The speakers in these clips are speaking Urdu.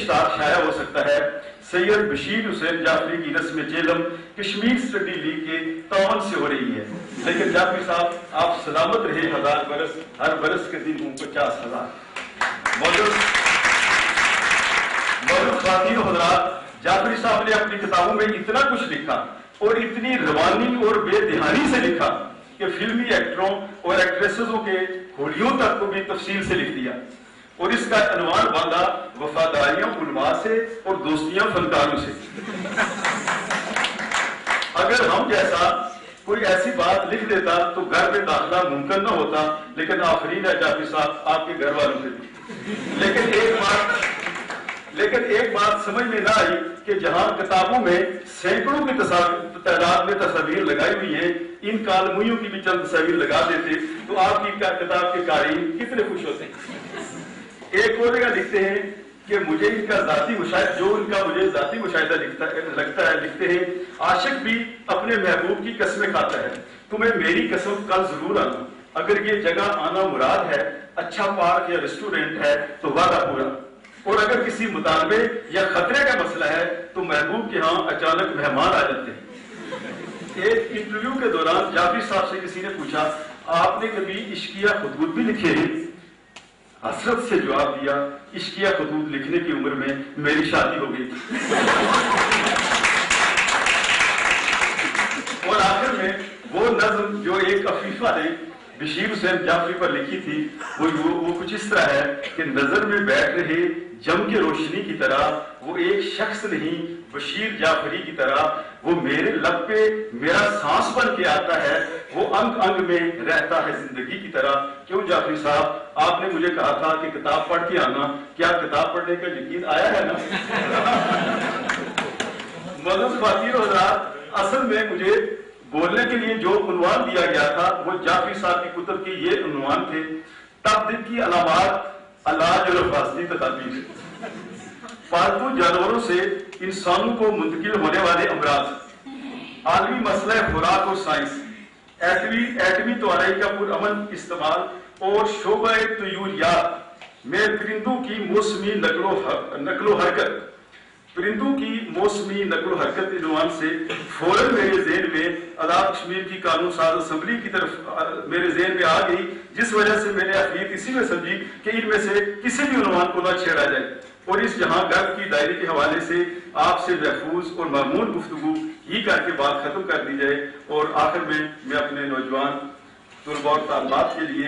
اشتہار شائع ہو سکتا ہے۔ سید بشیر حسین جعفری کی رسم جیلم کشمیر اسٹڈی لیگ کے تعاون سے ہو رہی ہے، لیکن جعفری صاحب آپ سلامت رہے 1000 برس، ہر برس کے دن 50,000۔ معزز خواتین و حضرات، جعفری صاحب نے اپنی کتابوں میں اتنا کچھ لکھا اور اتنی روانی اور بے دہانی سے لکھا کہ فلمی ایکٹروں اور ایکٹریسزوں کے ہولیوں تک کو بھی تفصیل سے لکھ دیا، اور اس کا عنوان باندھا وفاداریاں علماء سے اور دوستیاں فنکاروں سے۔ اگر ہم جیسا کوئی ایسی بات لکھ دیتا تو گھر میں داخلہ ممکن نہ ہوتا، لیکن آفرین ہے جعفری صاحب آپ کے گھر والوں سے بھی۔ لیکن ایک بات سمجھ میں نہ آئی کہ جہاں کتابوں میں سینکڑوں کی تعداد میں تصاویر لگائی ہوئی ہیں، ان کالموئیوں کی بھی چند تصاویر لگا دیتے تو آپ کی کتاب کے قارئین کتنے خوش ہوتے ہیں۔ ایک اور جگہ لکھتے ہیں کہ مجھے ان کا ذاتی مشاہدہ، جو ان کا مجھے ذاتی مشاہدہ لگتا ہے، لکھتے ہیں عاشق بھی اپنے محبوب کی قسمیں کھاتا ہے، تمہیں میری قسم کل ضرور آنا، اگر یہ جگہ آنا مراد ہے، اچھا پارک یا ریسٹورینٹ ہے تو وعدہ پورا، اور اگر کسی مطالبے یا خطرے کا مسئلہ ہے تو محبوب کے ہاں اچانک مہمان آ جاتے ہیں۔ ایک انٹرویو کے دوران جعفری صاحب سے کسی نے پوچھا آپ نے کبھی عشقیہ خطوط بھی لکھے ہیں؟ حسرت سے جواب دیا عشقیہ خطوط لکھنے کی عمر میں میری شادی ہو گئی تھی۔ اور آخر میں وہ نظم جو ایک عفیفہ نے بشیر حسین جعفری پر لکھی تھی وہ کچھ اس طرح ہے کہ نظر میں بیٹھ رہے جم کے روشنی کی طرح وہ ایک شخص نہیں، بشیر جعفری کی طرح وہ میرے لب پہ میرا سانس بن کے آتا ہے، وہ انگ انگ میں رہتا ہے زندگی کی طرح۔ کیوں جعفری صاحب، آپ نے مجھے کہا تھا کہ کتاب پڑھ کے آنا، کیا کتاب پڑھنے کا یقین آیا ہے نا؟ معزز خواتین و حضرات، اصل میں مجھے بولنے کے لیے جو عنوان دیا گیا تھا وہ جعفری صاحب کی کتب کے یہ عنوان تھے، تبدیل کی علامات، علاج اور حفاظتی تدابیر، پالتو جانوروں سے انسانوں کو منتقل ہونے والے امراض، عالمی مسئلہ خوراک اور سائنس، ایٹمی توانائی کا پرامن استعمال اور شعبہ طیوریات میں پرندوں کی موسمی نقل و حرکت، پرندوں کی موسمی نقل و حرکت عنوان سے فوراً میرے ذہن میں آزاد کشمیر کی قانون ساز اسمبلی کی طرف میرے ذہن میں آ گئی، جس وجہ سے میں نے اخلیق اسی میں سمجھی کہ ان میں سے کسی بھی عنوان کو نہ چھیڑا جائے، اور اس جہاں گرد کی دائرے کے حوالے سے آپ سے محفوظ اور معمول گفتگو ہی کر کے بات ختم کر دی جائے۔ اور آخر میں اپنے نوجوان طلباء اور طالبات کے لیے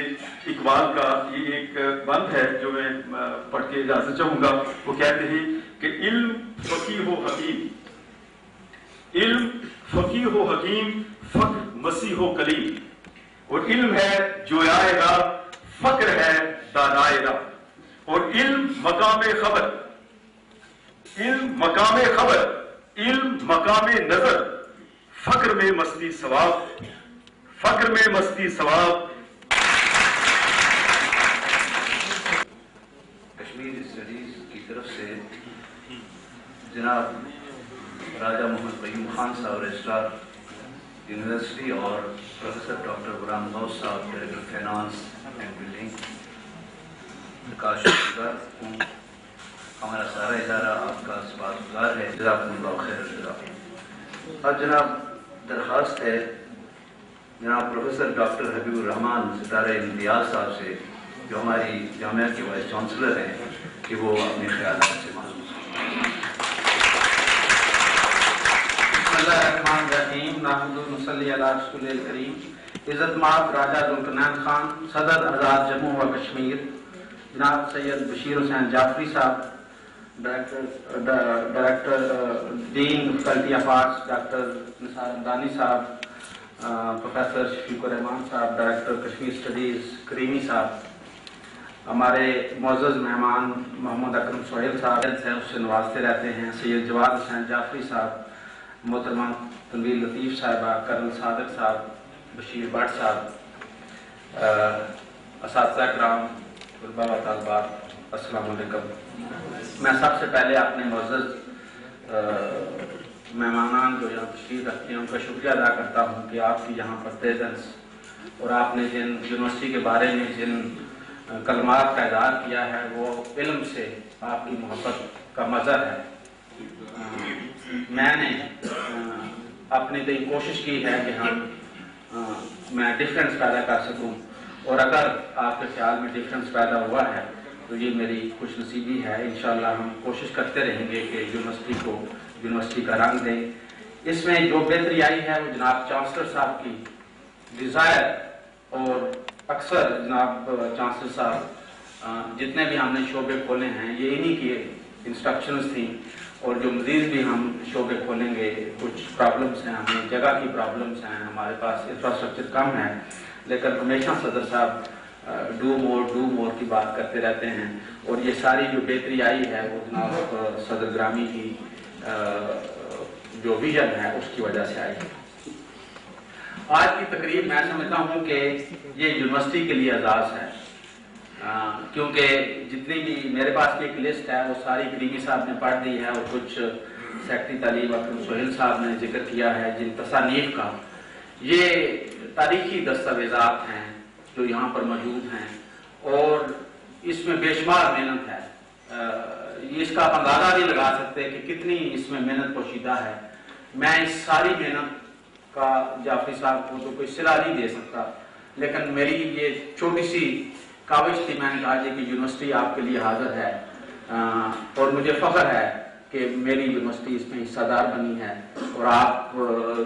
اقبال کا یہ ایک بند ہے جو میں پڑھ کے اجازت چاہوں گا۔ وہ کہتے ہیں کہ علم فقیہ و حکیم، علم فقیہ و حکیم، فقر مسیح و کلیم، اور علم ہے جویائے راہ، فقر ہے دانائے راہ، اور علم مقام خبر، علم مقام خبر، علم مقام نظر، فقر میں مستی ثواب، فقر میں مستی ثواب۔ کشمیر اسٹڈیز کی طرف سے جناب راجہ محمد قیوم خان صاحب رجسٹرار یونیورسٹی اور پروفیسر ڈاکٹر غلام غوث صاحب ڈائریکٹر فائنانس اینڈ بلڈنگ کا شکریہ ہوں۔ ہمارا سارا ادارہ آپ کا سپاس گزار ہے، جزاکم اللہ خیر الجزا۔ اب جناب درخواست ہے جناب پروفیسر ڈاکٹر حبیب الرحمان ستارہ امتیاز صاحب سے جو ہماری جامعہ کے وائس چانسلر ہیں کہ وہ اپنے خیالات سے معلوم کریں۔ بسم اللہ الرحمن الرحیم، نحمد و نصلی علی رسول الکریم۔ عزت مآب راجہ ذوالقرنین خان، صدر آزاد جموں و کشمیر، جناب سید Bashir Hussain Jafri Sahab, director dean faculty of arts doctor Nisar Hamdani Sahab, professor شفیق الرحمان صاحب، ڈائریکٹر کشمیر اسٹڈیز کریمی صاحب، ہمارے معزز مہمان محمد اکرم سہیل صاحب ہیں، اس سے نوازتے رہتے ہیں، سید جواد حسین جعفری صاحب، محترمہ تنویر لطیف صاحبہ، کرنل صادق صاحب، بشیر بٹ صاحب، اساتذہ کرام، طلباء و طالبات، السلام علیکم۔ میں سب سے پہلے اپنے معزز مہمانان جو یہاں تشریف رکھتے ہیں ان کا شکریہ ادا کرتا ہوں کہ آپ کی یہاں پر پریزنس اور آپ نے جن یونیورسٹی کے بارے میں جن کلمات کا اظہار کیا ہے وہ علم سے آپ کی محبت کا مظہر ہے. میں نے اپنی دل کوشش کی ہے کہ میں ڈفرینس پیدا کر سکوں, اور اگر آپ کے خیال میں ڈفرینس پیدا ہوا ہے تو یہ میری خوش نصیبی ہے. انشاءاللہ ہم کوشش کرتے رہیں گے کہ یونیورسٹی کا رنگ دیں. اس میں جو بہتری آئی ہے وہ جناب چانسلر صاحب کی ڈیزائر, اور اکثر جناب چانسلر صاحب جتنے بھی ہم نے شعبے کھولے ہیں یہ انہی کی انسٹرکشنز تھیں, اور جو مزید بھی ہم شعبے کھولیں گے کچھ پرابلمس ہیں, ہمیں جگہ کی پرابلمس ہیں, ہمارے پاس انفراسٹرکچر کم ہے, لیکن ہمیشہ صدر صاحب ڈو مور کی بات کرتے رہتے ہیں, اور یہ ساری جو بہتری آئی ہے وہ جناب صدر گرامی کی جو ویژن ہے اس کی وجہ سے آئی ہے. آج کی تقریب میں سمجھتا ہوں کہ یہ یونیورسٹی کے لیے اعزاز ہے, کیونکہ جتنی بھی میرے پاس کی ایک لسٹ ہے وہ ساری کریمی صاحب نے پڑھ دی ہے, اور کچھ سیکرٹری تعلیم اکرم سہیل صاحب نے ذکر کیا ہے جن تصانیف کا. یہ تاریخی دستاویزات ہیں جو یہاں پر موجود ہیں, اور اس میں بے شمار محنت ہے. اس کا آپ اندازہ نہیں لگا سکتے کہ کتنی اس میں محنت پوشیدہ ہے. میں اس ساری محنت کا جعفری صاحب کو تو کوئی صلہ نہیں دے سکتا, لیکن میری یہ چھوٹی سی کاوش تھی. میں نے کہا کہ یونیورسٹی آپ کے لیے حاضر ہے, اور مجھے فخر ہے کہ میری یونیورسٹی اس میں حصہ دار بنی ہے, اور آپ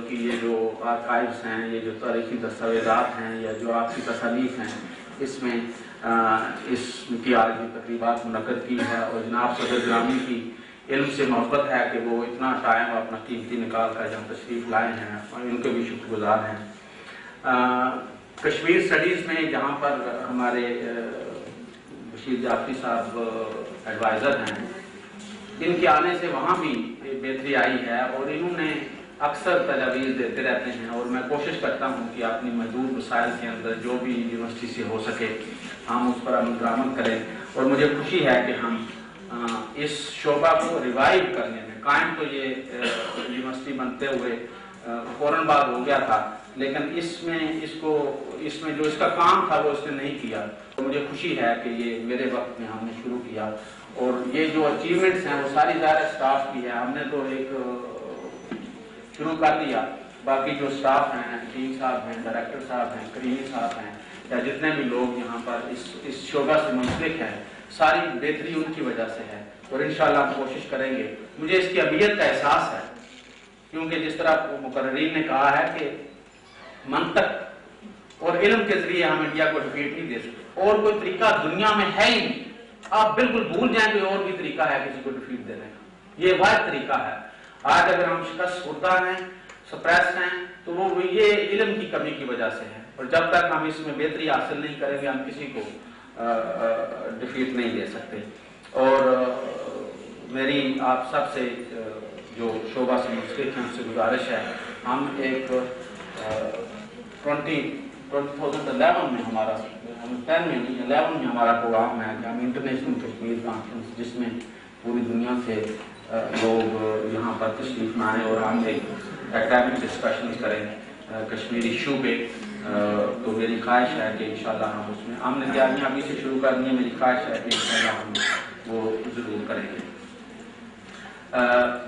کی یہ جو آرکائیوز ہیں, یہ جو تاریخی دستاویزات ہیں, یا جو آپ کی تصانیف ہیں, اس میں اس کی آج بھی تقریبات منعقد کی ہے, اور جناب صدر گرامی کی علم سے محبت ہے کہ وہ اتنا ٹائم اپنا قیمتی نکال کر جہاں تشریف لائے ہیں, اور ان کے بھی شکر گزار ہیں. کشمیر اسٹڈیز میں جہاں پر ہمارے بشیر جعفری صاحب ایڈوائزر ہیں, ان کے آنے سے وہاں بھی بہتری آئی ہے, اور انہوں نے اکثر تجاویز دیتے رہتے ہیں, اور میں کوشش کرتا ہوں کہ اپنی محدود وسائل کے اندر جو بھی یونیورسٹی سے ہو سکے ہم اس پر عمل درآمد کریں. اور مجھے خوشی ہے کہ ہم اس شعبہ کو ریوائیو کرنے میں, قائم تو یہ یونیورسٹی بنتے ہوئے فوراً بعد ہو گیا تھا, لیکن اس میں جو اس کا کام تھا وہ اس نے نہیں کیا. تو مجھے خوشی ہے کہ یہ میرے وقت میں ہم نے شروع کیا, اور یہ جو اچیومنٹس ہیں وہ ساری ظاہر اسٹاف کی ہے. ہم نے تو ایک شروع کر دیا, باقی جو اسٹاف ہیں, ڈین صاحب ہیں, ڈائریکٹر صاحب ہیں, کریمی صاحب ہیں, یا جتنے بھی لوگ یہاں پر اس شعبہ سے منسلک ہیں, ساری بہتری ان کی وجہ سے ہے, اور انشاءاللہ ہم کوشش کریں گے. مجھے اس کی اہمیت کا احساس ہے, کیونکہ جس طرح مقررین نے کہا ہے کہ منطق اور علم کے ذریعے ہم انڈیا کو ڈیفیٹ نہیں دے سکتے, اور کوئی طریقہ دنیا میں ہے ہی نہیں. آپ بالکل بھول جائیں کہ اور بھی طریقہ ہے کسی کو ڈیفیٹ دینے کا, یہ واحد طریقہ ہے. آج اگر ہم شکست خوردہ ہیں, سپریس ہیں, تو وہ یہ علم کی کمی کی وجہ سے ہے, اور جب تک ہم اس میں بہتری حاصل نہیں کریں گے ہم کسی کو ڈیفیٹ نہیں دے سکتے. اور میری آپ سب سے جو شعبہ سے منسلک ہیں اس سے گزارش ہے, ہم ایک 2011 میں ہمارا 10 میں نہیں 11 میں ہمارا پروگرام ہے کہ ہم انٹرنیشنل کشمیر کانفرنس, جس میں پوری دنیا سے لوگ یہاں پر تشریف میں آئیں, اور ہم ایک اکیڈمک ڈسکشن کریں کشمیر ایشو پہ. تو میری خواہش ہے کہ انشاءاللہ ہم اس میں ہم نے تیاریاں ابھی سے شروع کرنی ہے. میری خواہش ہے کہ انشاءاللہ ہم وہ ضرور کریں گے.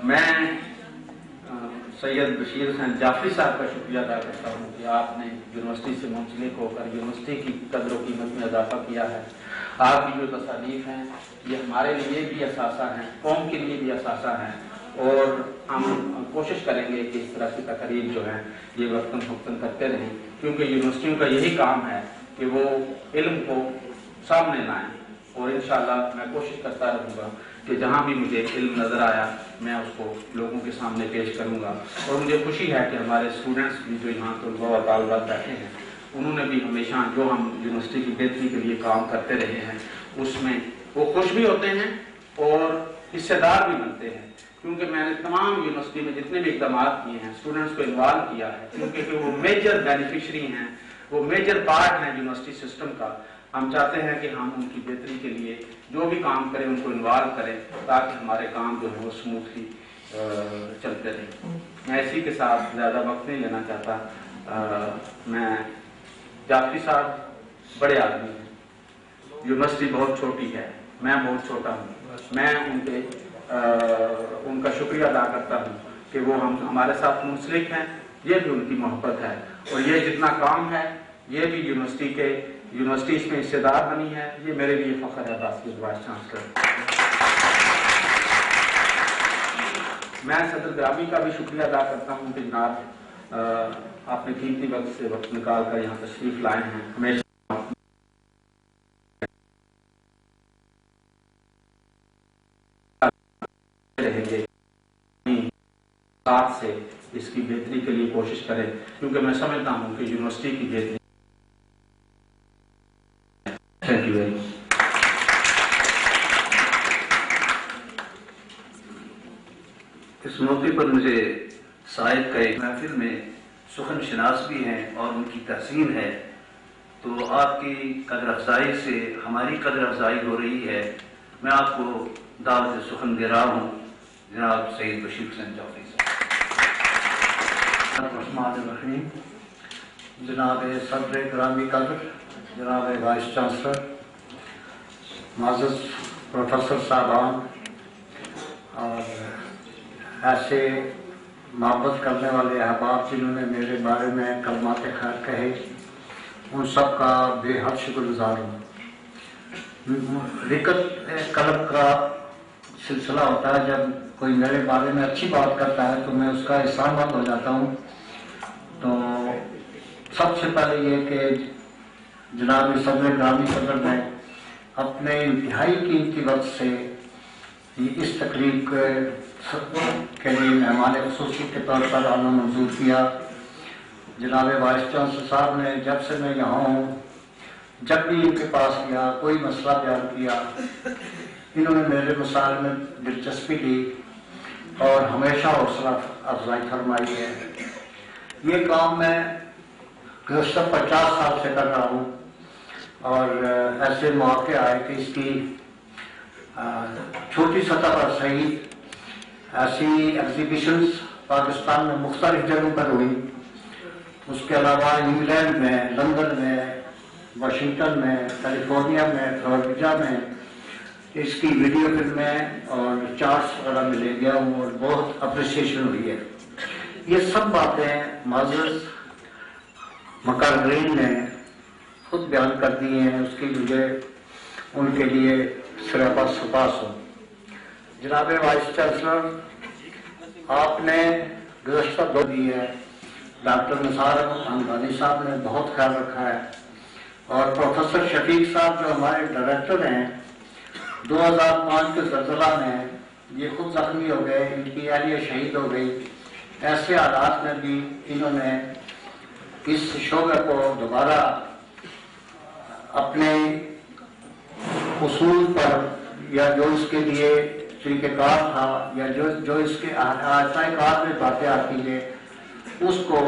میں سید بشیر حسین جعفری صاحب کا شکریہ ادا کرتا ہوں کہ آپ نے یونیورسٹی سے منسلک ہو کر یونیورسٹی کی قدر و قیمت میں اضافہ کیا ہے. آپ کی جو تصانیف ہیں یہ ہمارے لیے بھی اثاثہ ہیں, قوم کے لیے بھی اثاثہ ہیں, اور ہم کوشش کریں گے کہ اس طرح کی تقریب جو ہے یہ وقتاً فوقتاً کرتے رہیں, کیونکہ یونیورسٹیوں کا یہی کام ہے کہ وہ علم کو سامنے لائیں. اور انشاءاللہ میں کوشش کرتا رہوں گا کہ جہاں بھی مجھے علم نظر آیا میں اس کو لوگوں کے سامنے پیش کروں گا. اور مجھے خوشی ہے کہ ہمارے اسٹوڈنٹس بھی جو یہاں طلباء اور طالبات بیٹھے ہیں, انہوں نے بھی ہمیشہ جو ہم یونیورسٹی کی بہتری کے لیے کام کرتے رہے ہیں اس میں وہ خوش بھی ہوتے ہیں اور حصے دار بھی بنتے ہیں. کیونکہ میں نے تمام یونیورسٹی میں جتنے بھی اقدامات کیے ہیں اسٹوڈنٹس کو انوالو کیا ہے, کیونکہ وہ میجر بینیفیشری ہیں, وہ میجر پارٹ ہیں یونیورسٹی سسٹم کا. ہم چاہتے ہیں کہ ہم ان کی بہتری کے لیے جو بھی کام کریں ان کو انوالو کریں, تاکہ ہمارے کام جو ہے وہ سموتھلی چلتے رہیں. میں اسی کے ساتھ زیادہ وقت نہیں لینا چاہتا. میں جعفری صاحب بڑے آدمی ہیں, یونیورسٹی بہت چھوٹی ہے, میں بہت چھوٹا ہوں. میں ان کے شکریہ ادا کرتا ہوں کہ وہ ہمارے ساتھ منسلک ہیں. یہ بھی ان کی محبت ہے اور یہ جتنا کام ہے یہ بھی یونیورسٹی اس میں حصے دار بنی ہے. یہ میرے لیے فخر ہے باسکٹ وائس چانسلر. میں صدر گرامی کا بھی شکریہ ادا کرتا ہوں کہ جناب آپ نے قیمتی وقت سے وقت نکال کر یہاں تشریف لائے ہیں. ہمیشہ رہیں گے ساتھ سے اس کی بہتری کے لیے کوشش کریں کیونکہ میں سمجھتا ہوں کہ یونیورسٹی کی بہتری. Thank you very much. اس موقع پر مجھے صاحب کا ایک محفل میں سخن شناس بھی ہیں اور ان کی تحسین ہے تو آپ کی قدر افزائی سے ہماری قدر افزائی ہو رہی ہے. میں آپ کو دعوت سخن دے رہا ہوں جناب سید بشیر حسین جعفری صاحب. الرحمن الرحیم. جناب صدر گرامی قدر جناب وائس چانسلر معزز پروفیسر صاحبان اور ایسے محبت کرنے والے احباب جنہوں نے میرے بارے میں کلمات خیر کہے ان سب کا بے حد شکر گزار ہوں. رکت قلب کا سلسلہ ہوتا ہے. جب کوئی میرے بارے میں اچھی بات کرتا ہے تو میں اس کا احسان مند ہو جاتا ہوں. تو سب سے پہلے یہ کہ جناب صدر گرامی صدر نے اپنے انتہائی قیمتی وقت سے اس تقریب کے لیے مہمان خصوصی کے طور پر آنا منظور کیا. جناب وائس چانسلر صاحب نے جب سے میں یہاں ہوں جب بھی ان کے پاس گیا کوئی مسئلہ بیان کیا انہوں نے میرے مسائل میں دلچسپی لی اور ہمیشہ حوصلہ افزائی فرمائی ہے. یہ کام میں گزشتہ 50 سال سے کر رہا ہوں اور ایسے مواقع آئے کہ اس کی چھوٹی سطح پر صحیح ایسی ایگزیبیشنز پاکستان میں مختلف جگہوں پر ہوئی. اس کے علاوہ انگلینڈ میں، لندن میں، واشنگٹن میں، کیلیفورنیا میں، فلوریڈا میں اس کی ویڈیو فلمیں اور چارٹس وغیرہ میں لے گیا ہوں اور بہت اپریسیشن ہوئی ہے. یہ سب باتیں معزز مقررین نے خود بیان کر دی ہیں. اس کی مجھے ان کے لیے سراپا سپاس ہو. جناب وائس چانسلر آپ نے گزشتہ دو دی ہے ڈاکٹر نثار حمدانی صاحب نے بہت خیال رکھا ہے اور پروفیسر شفیق صاحب جو ہمارے ڈائریکٹر ہیں 2005 کے زلزلہ میں یہ خود زخمی ہو گئے. ان کی اہلیہ شہید ہو گئی. ایسے حالات میں بھی انہوں نے اس شعبے کو دوبارہ اپنے اصول پر یا جو اس کے لیے طریقہ کار تھا یا جو اس کے آہستہ کار میں باتیں آتی ہیں اس کو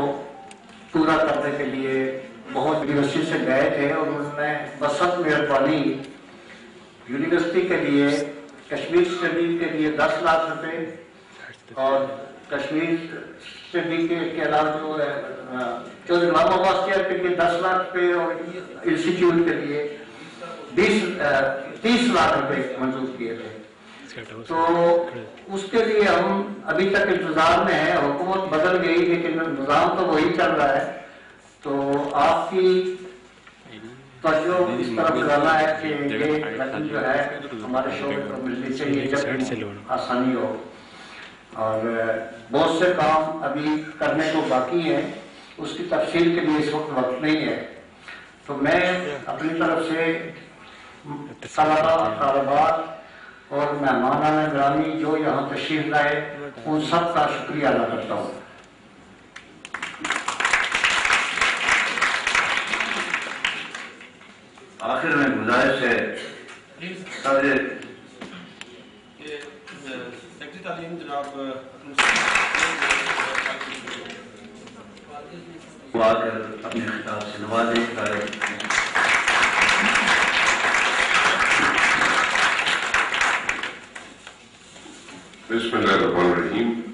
پورا کرنے کے لیے بہت یونیورسٹی سے گئے تھے اور انہوں نے بسط مہربانی یونیورسٹی کے لیے کشمیر اسٹڈی کے لیے 10 لاکھ روپے اور کشمیر اسٹڈی کے علاوہ جو امام آباد کے لیے 10 لاکھ روپے اور انسٹیٹیوٹ کے لیے 30 لاکھ روپے منظور کیے تھے. تو اس کے لیے ہم ابھی تک انتظار میں ہیں. حکومت بدل گئی لیکن نظام تو وہی چل رہا ہے. تو آپ کی توجہ اس طرف ڈالا ہے کہ یہ رقم جو ہے ہمارے شعبے کو ملنی چاہیے جب آسانی ہو. اور بہت سے کام ابھی کرنے کو باقی ہیں. اس کی تفصیل کے لیے اس وقت وقت نہیں ہے. تو میں اپنی طرف سے طلباء طالبات اور مہمانان گرامی جو یہاں تشریف لائے ان سب کا شکریہ ادا کرتا ہوں. آخر میں گزارش ہے سیکرٹری تعلیم جناب وہ آ کر اپنے خطاب سے نوازیں. بسم اللہ الرحمن الرحیم.